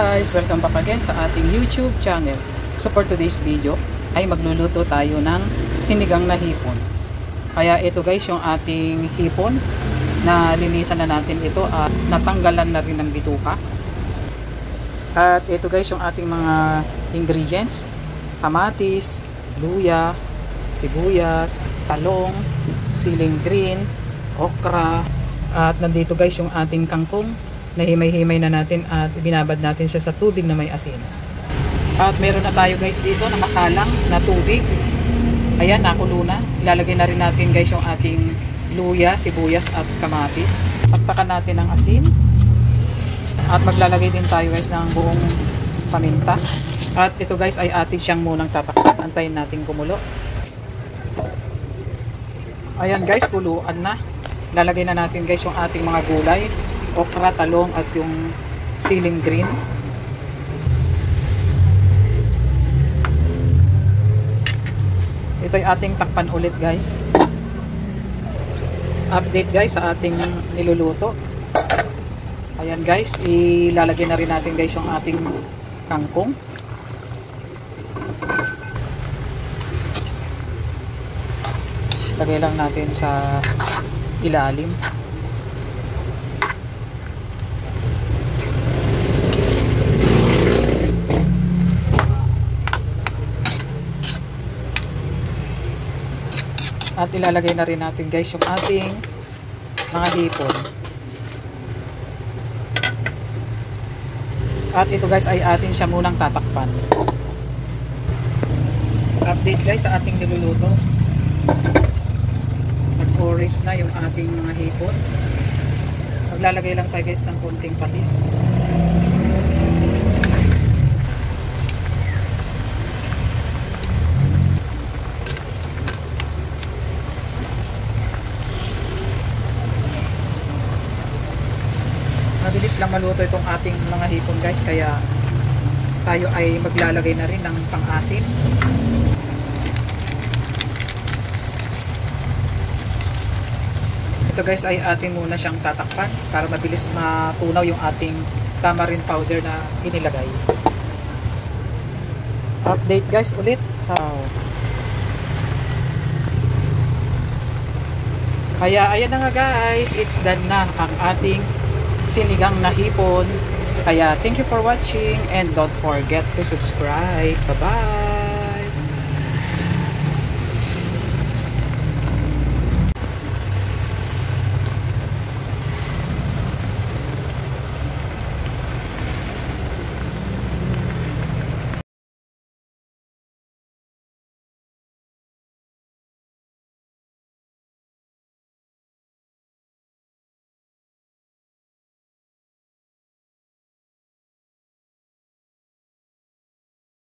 guys! Welcome back again sa ating YouTube channel. So for today's video ay magluluto tayo ng sinigang na hipon. Kaya ito guys yung ating hipon na linisan na natin ito at natanggalan na rin ng bituka. At ito guys yung ating mga ingredients: kamatis, luya, sibuyas, talong, siling green, okra. At nandito guys yung ating kangkong na himay-himay na natin at binabad natin siya sa tubig na may asin. At meron na tayo guys dito na masalang na tubig. Ayan, nakulo na. Ilalagay na rin natin guys yung ating luya, sibuyas at kamatis. Taktakan natin ang asin. At maglalagay din tayo guys ng buong paminta. At ito guys ay atin siyang munang tatakpan. Antayin natin kumulo. Ayan guys, kuluan na. Lalagay na natin guys yung ating mga gulay: okra, talong at yung siling green. Ito ay ating takpan ulit guys. Update guys sa ating niluluto. Ayan guys, ilalagay na rin natin guys yung ating kangkong. Lagay lang natin sa ilalim. At ilalagay na rin natin guys yung ating mga hipon. At ito guys ay atin siya munang tatakpan. Update guys sa ating niluluto. Nag-oris na yung ating mga hipon. Maglalagay lang tayo guys ng konting patis. Mabilis lang maluto itong ating mga hipon guys, kaya tayo ay maglalagay na rin ng pang-asin. Ito guys ay atin muna siyang tatakpan para mabilis matunaw yung ating tamarind powder na inilagay. Update guys ulit. Kaya ayan na nga guys, it's done na ang ating sinigang na hipon. Kaya thank you for watching and don't forget to subscribe. Bye bye!